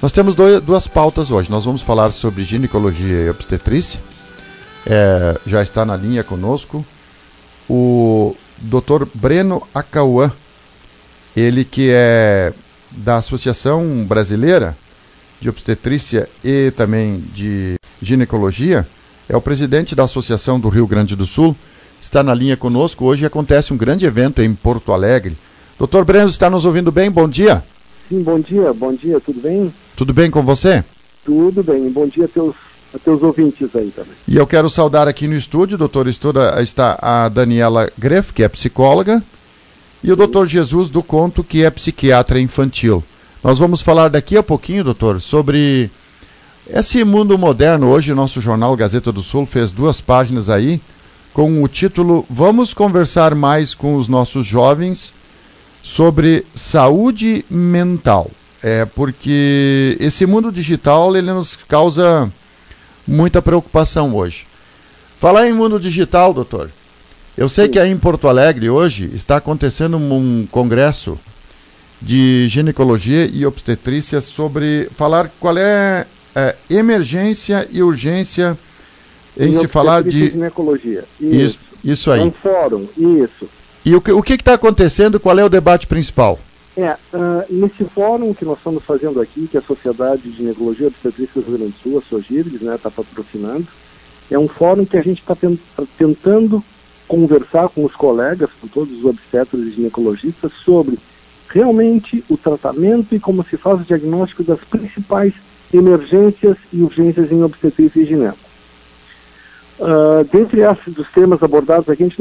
Nós temos duas pautas hoje. Nós vamos falar sobre ginecologia e obstetrícia. Já está na linha conosco o Dr. Breno Acauã, ele que é da Associação Brasileira de Obstetrícia e também de Ginecologia, é o presidente da Associação do Rio Grande do Sul, está na linha conosco. Hoje acontece um grande evento em Porto Alegre. Dr. Breno, está nos ouvindo bem? Bom dia. Sim, bom dia, tudo bem? Tudo bem com você? Tudo bem, bom dia a teus ouvintes aí também. E eu quero saudar aqui no estúdio, doutor, está a Daniela Greff, que é psicóloga, e o doutor Jesus do Conto, que é psiquiatra infantil. Nós vamos falar daqui a pouquinho, doutor, sobre esse mundo moderno. Hoje o nosso jornal Gazeta do Sul fez 2 páginas aí, com o título Vamos conversar mais com os nossos jovens sobre saúde mental. Porque esse mundo digital, ele nos causa muita preocupação hoje. Falar em mundo digital, doutor, eu sei que aí em Porto Alegre hoje está acontecendo um congresso de ginecologia e obstetrícia sobre falar qual é emergência e urgência em se falar de ginecologia. Isso aí. É um fórum, isso. E o que está acontecendo? Qual é o debate principal? Nesse fórum que nós estamos fazendo aqui, que a Sociedade de Ginecologia e Obstetrícia do Rio Grande do Sul, a SOGIRGS, está patrocinando, é um fórum que a gente está tentando conversar com os colegas, com todos os obstetras e ginecologistas, sobre realmente o tratamento e como se faz o diagnóstico das principais emergências e urgências em obstetrícia e gineco. Dentre esses dos temas abordados aqui, a gente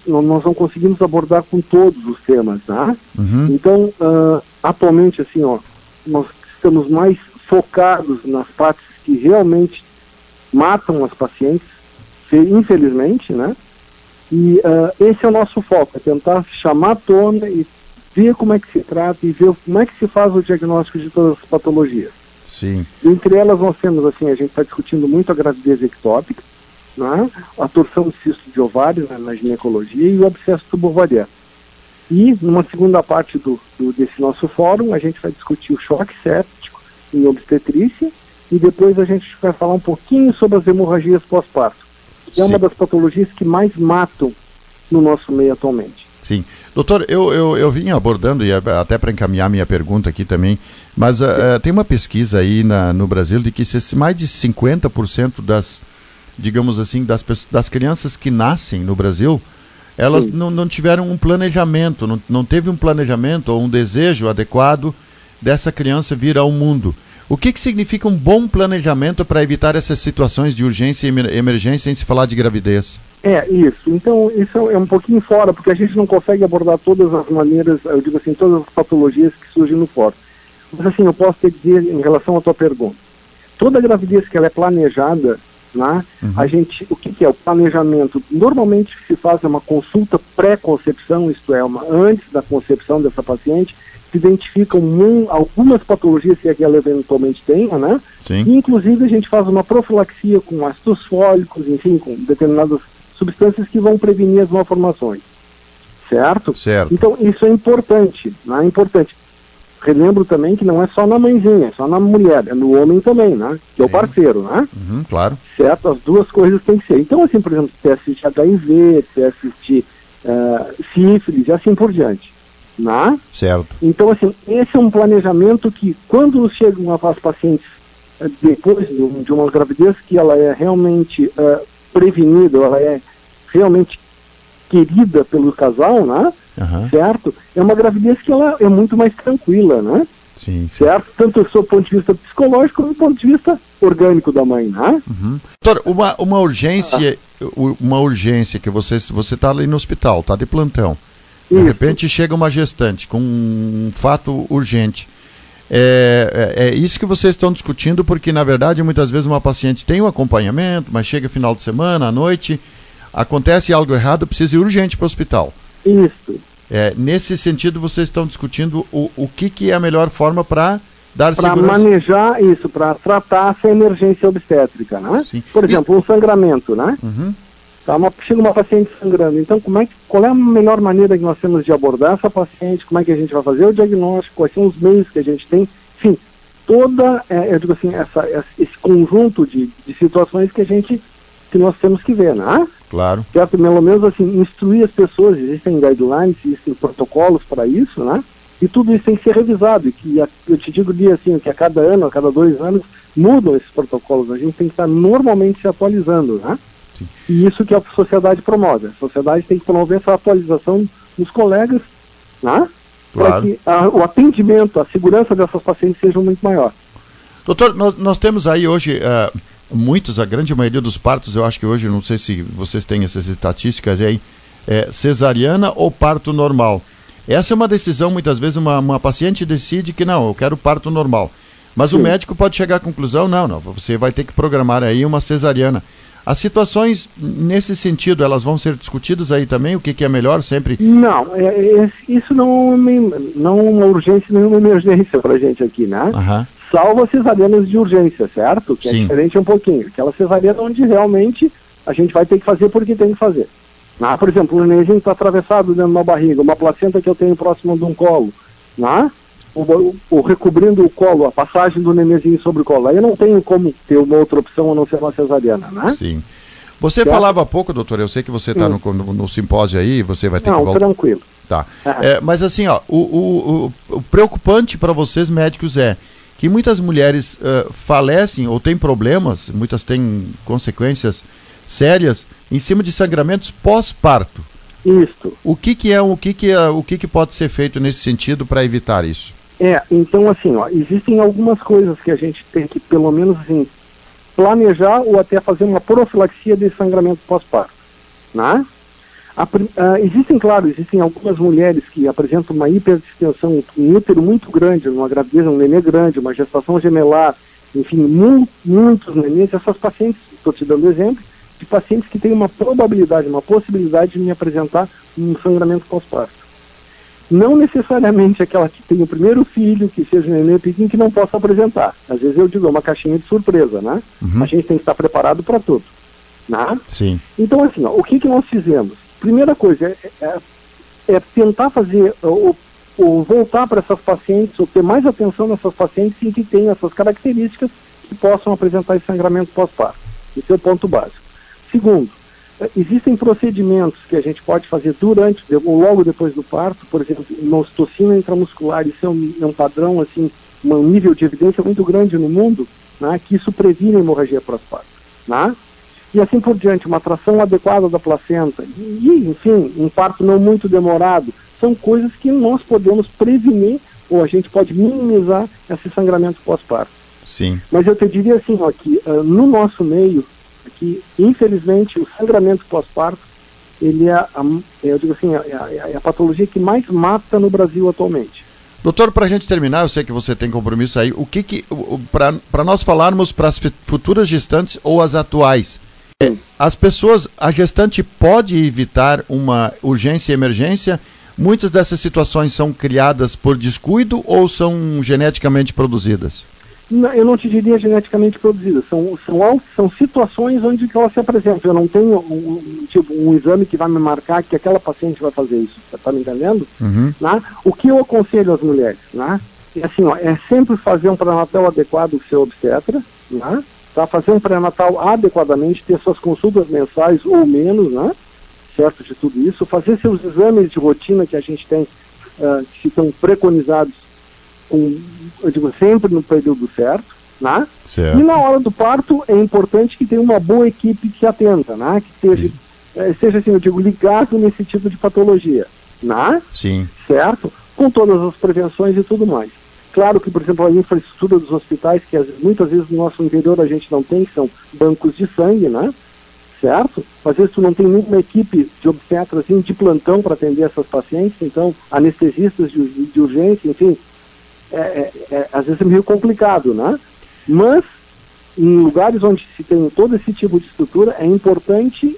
nós não conseguimos abordar com todos os temas, tá? Uhum. Então, atualmente, assim, nós estamos mais focados nas partes que realmente matam as pacientes, infelizmente, né? E esse é o nosso foco, é tentar chamar à tona e ver como é que se trata e ver como é que se faz o diagnóstico de todas as patologias. Sim. Entre elas nós temos, assim, a gente está discutindo muito a gravidez ectópica, né? A torção de cisto de ovário na ginecologia e o abscesso tubovariano. E numa segunda parte desse nosso fórum a gente vai discutir o choque séptico em obstetrícia e depois a gente vai falar um pouquinho sobre as hemorragias pós-parto, que é uma das patologias que mais matam no nosso meio atualmente. Sim. Doutor, eu vim abordando, e até para encaminhar minha pergunta aqui também, mas tem uma pesquisa aí no Brasil de que mais de 50% digamos assim, das crianças que nascem no Brasil, elas não tiveram um planejamento, não teve um planejamento ou um desejo adequado dessa criança vir ao mundo. O que significa um bom planejamento para evitar essas situações de urgência e emergência em se falar de gravidez? Isso. Então, isso é um pouquinho fora, porque a gente não consegue abordar todas as maneiras, eu digo assim, todas as patologias que surgem no fórum. Mas assim, eu posso te dizer em relação à tua pergunta. Toda gravidez que ela é planejada, né? Uhum. O que é o planejamento? Normalmente se faz uma consulta pré-concepção, isto é, antes da concepção dessa paciente, se identificam algumas patologias que ela eventualmente tenha, né? Sim. E inclusive a gente faz uma profilaxia com ácidos fólicos, enfim, com determinadas substâncias que vão prevenir as malformações. Certo? Certo. Então isso é importante, né? É importante. Relembro também que não é só na mãezinha, é só na mulher, é no homem também, né? Que é o parceiro, né? Uhum, claro. Certo? As duas coisas têm que ser. Então, assim, por exemplo, testes de HIV, testes de sífilis e assim por diante, né? Certo. Então, assim, esse é um planejamento que, quando chegam as pacientes depois de uma gravidez que ela é realmente prevenida, ela é realmente querida pelo casal, né? Uhum. Certo? É uma gravidez que ela é muito mais tranquila, né? Sim. Certo? Tanto do ponto de vista psicológico como do ponto de vista orgânico da mãe, né? Uhum. Doutor, uma urgência que você está ali no hospital, está de plantão. De repente chega uma gestante com um fato urgente. É isso que vocês estão discutindo, porque na verdade muitas vezes uma paciente tem um acompanhamento, mas chega final de semana, à noite, acontece algo errado, precisa ir urgente para o hospital. Isso. Nesse sentido, vocês estão discutindo o que é a melhor forma para dar segurança. Para manejar isso, para tratar essa emergência obstétrica, né? Sim. Por exemplo, um sangramento, né? Uhum. Chega uma paciente sangrando. Então, qual é a melhor maneira que nós temos de abordar essa paciente? Como é que a gente vai fazer o diagnóstico? Quais são os meios que a gente tem? Enfim, toda, eu digo assim, esse conjunto de situações que nós temos que ver, né? Claro. Certo? Pelo menos assim, instruir as pessoas, existem guidelines, existem protocolos para isso, né? E tudo isso tem que ser revisado, e que eu te digo assim, que a cada ano, a cada 2 anos, mudam esses protocolos, a gente tem que estar normalmente se atualizando, né? Sim. E isso que a sociedade promove, a sociedade tem que promover essa atualização dos colegas, né? Claro. Para que o atendimento, a segurança dessas pacientes seja muito maior. Doutor, nós temos aí hoje a grande maioria dos partos, eu acho que hoje, não sei se vocês têm essas estatísticas aí, cesariana ou parto normal. Essa é uma decisão, muitas vezes uma paciente decide que não, eu quero parto normal. Mas sim, o médico pode chegar à conclusão, não, você vai ter que programar aí uma cesariana. As situações, nesse sentido, elas vão ser discutidas aí também? O que é melhor sempre? Não, isso não é uma urgência, nenhuma emergência pra gente aqui, né? Uhum. Salvo as cesarianas de urgência, certo? Que sim, é diferente um pouquinho. Aquela cesariana onde realmente a gente vai ter que fazer porque tem que fazer. Por exemplo, o nenenzinho está atravessado dentro da barriga, uma placenta que eu tenho próximo de um colo, ou recobrindo o colo, a passagem do nenenzinho sobre o colo. Aí eu não tenho como ter uma outra opção a não ser uma cesariana, né? Sim. Você falava há pouco, doutor, eu sei que você está no simpósio aí, você vai ter que voltar. Não, tranquilo. Tá. Mas assim, o preocupante para vocês médicos é que muitas mulheres falecem ou têm problemas, muitas têm consequências sérias em cima de sangramentos pós-parto. Isso. O que pode ser feito nesse sentido para evitar isso? Então assim, existem algumas coisas que a gente tem que, pelo menos assim, planejar ou até fazer uma profilaxia de sangramento pós-parto, né? Existem algumas mulheres que apresentam uma hiperdistensão, um útero muito grande, uma gravidez, um nenê grande, uma gestação gemelar, enfim, muitos nenês. Essas pacientes, estou te dando exemplo, de pacientes que têm uma probabilidade, uma possibilidade de me apresentar um sangramento pós-parto. Não necessariamente aquela que tem o primeiro filho, que seja um nenê pequeno, que não possa apresentar. Às vezes eu digo, é uma caixinha de surpresa, né? Uhum. A gente tem que estar preparado para tudo, né? Sim. Então, assim, o que nós fizemos? Primeira coisa é tentar fazer, ou voltar para essas pacientes, ou ter mais atenção nessas pacientes em que têm essas características que possam apresentar esse sangramento pós-parto. Esse é o ponto básico. Segundo, existem procedimentos que a gente pode fazer durante ou logo depois do parto, por exemplo, uma ocitocina intramuscular. Isso é um padrão, assim, um nível de evidência muito grande no mundo, né, que isso previne a hemorragia pós-parto, né? E assim por diante, uma tração adequada da placenta, e enfim, um parto não muito demorado, são coisas que nós podemos prevenir, ou a gente pode minimizar esse sangramento pós-parto. Sim. Mas eu te diria assim, que no nosso meio, que infelizmente o sangramento pós-parto, ele eu digo assim, é a patologia que mais mata no Brasil atualmente. Doutor, para a gente terminar, eu sei que você tem compromisso aí, para nós falarmos para as futuras gestantes ou as atuais, as pessoas, a gestante pode evitar uma urgência e emergência? Muitas dessas situações são criadas por descuido ou são geneticamente produzidas? Eu não te diria geneticamente produzidas, são situações onde que elas se apresentam. Eu não tenho um exame que vai me marcar que aquela paciente vai fazer isso, está me entendendo? Uhum. Né? O que eu aconselho às mulheres, né? É assim, é sempre fazer um pré-natal adequado com o seu obstetra, né? Fazer um pré-natal adequadamente, ter suas consultas mensais ou menos, né? Certo de tudo isso, fazer seus exames de rotina que a gente tem, que estão preconizados, eu digo, sempre no período certo, né? Certo. E na hora do parto é importante que tenha uma boa equipe que atenda, né? Que esteja assim, eu digo, ligado nesse tipo de patologia, né? Sim. Certo? Com todas as prevenções e tudo mais. Claro que, por exemplo, a infraestrutura dos hospitais, que muitas vezes no nosso interior a gente não tem, que são bancos de sangue, né? Certo? Às vezes tu não tem nenhuma equipe de obstetras assim, de plantão para atender essas pacientes, então anestesistas de urgência, enfim, às vezes é meio complicado, né? Mas em lugares onde se tem todo esse tipo de estrutura, é importante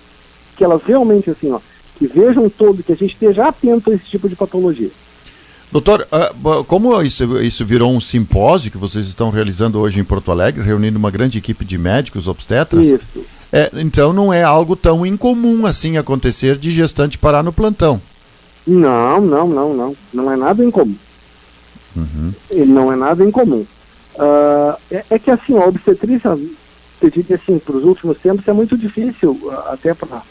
que elas realmente, assim, que vejam todo, que a gente esteja atento a esse tipo de patologia. Doutor, como isso virou um simpósio que vocês estão realizando hoje em Porto Alegre, reunindo uma grande equipe de médicos, obstetras, isso. Então não é algo tão incomum assim acontecer de gestante parar no plantão. Não. Não é nada incomum. Uhum. Ele não é nada incomum. É que assim, a obstetrícia, eu digo assim, para os últimos tempos é muito difícil, até para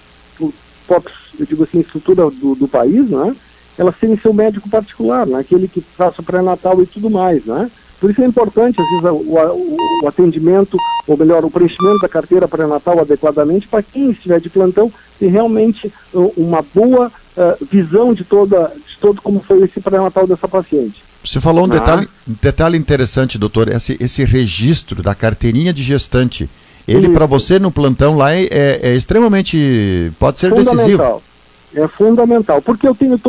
eu digo assim, estrutura do país, né? Elas terem seu médico particular, né? Aquele que faça o pré-natal e tudo mais, né? Por isso é importante, às vezes, o atendimento, ou melhor, o preenchimento da carteira pré-natal adequadamente para quem estiver de plantão ter realmente uma boa visão de todo como foi esse pré-natal dessa paciente. Você falou um detalhe interessante, doutor, esse registro da carteirinha de gestante. Ele, para você no plantão lá, é extremamente, pode ser decisivo. É fundamental, porque eu tenho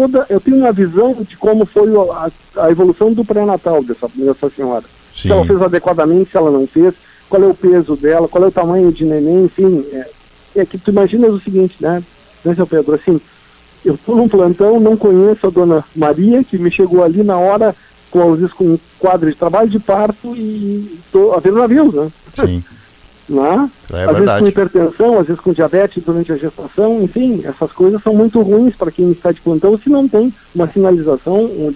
uma visão de como foi a evolução do pré-natal dessa senhora. Sim. Se ela fez adequadamente, se ela não fez, qual é o peso dela, qual é o tamanho de neném, enfim. É que tu imaginas o seguinte, né, seu Pedro, assim, eu estou num plantão, não conheço a dona Maria, que me chegou ali na hora, às vezes com um quadro de trabalho de parto e estou havendo navios, né? Sim. Né? Às vezes com hipertensão, às vezes com diabetes durante a gestação, enfim, essas coisas são muito ruins para quem está de plantão se não tem uma sinalização, um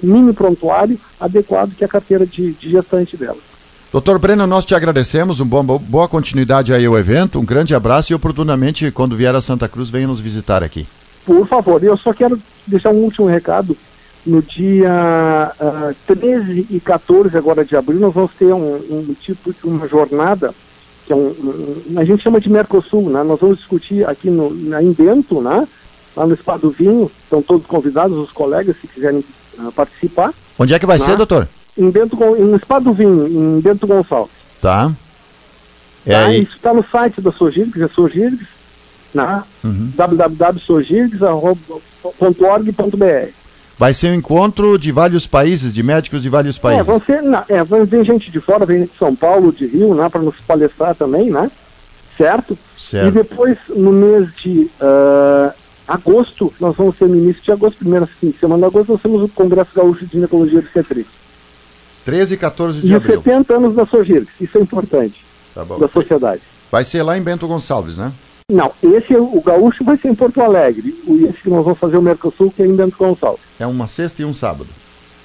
mini prontuário adequado que é a carteira de gestante dela. Doutor Breno, nós te agradecemos, boa continuidade aí ao evento, um grande abraço e oportunamente, quando vier a Santa Cruz, venha nos visitar aqui. Por favor, eu só quero deixar um último recado. No dia 13 e 14 agora de abril, nós vamos ter um tipo de uma jornada, que a gente chama de Mercosul, né? Nós vamos discutir aqui em Bento, né? Lá no Spa do Vinho, estão todos convidados, os colegas, se quiserem participar. Onde é que vai ser, doutor? No Spa do Vinho, em Bento Gonçalves. Tá. Isso está no site da Sogirgs, é Sogirgs, né? www.sogirgs.org.br. Vai ser um encontro de vários países, de médicos de vários países. Vem gente de fora, vem de São Paulo, de Rio, né, para nos palestrar também, né? Certo? E depois, no mês de agosto, nós vamos ter no início de agosto, primeira semana de agosto, nós temos o Congresso Gaúcho de Ginecologia e Obstetrícia. 13 e 14 de abril. E 70 anos da Sogirgs, isso é importante, da sociedade. Vai ser lá em Bento Gonçalves, né? Não, o gaúcho vai ser em Porto Alegre, esse que nós vamos fazer o Mercosul, que é em Bento Gonçalves. É uma sexta e um sábado.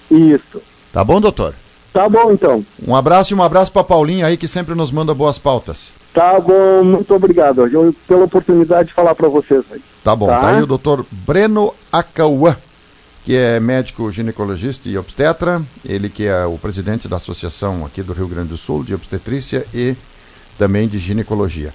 Isso. Tá bom, doutor? Tá bom, então. Um abraço para a Paulinha aí, que sempre nos manda boas pautas. Tá bom, muito obrigado pela oportunidade de falar para vocês aí. Tá bom, tá aí o doutor Breno Acauã, que é médico ginecologista e obstetra, ele que é o presidente da associação aqui do Rio Grande do Sul de obstetrícia e também de ginecologia.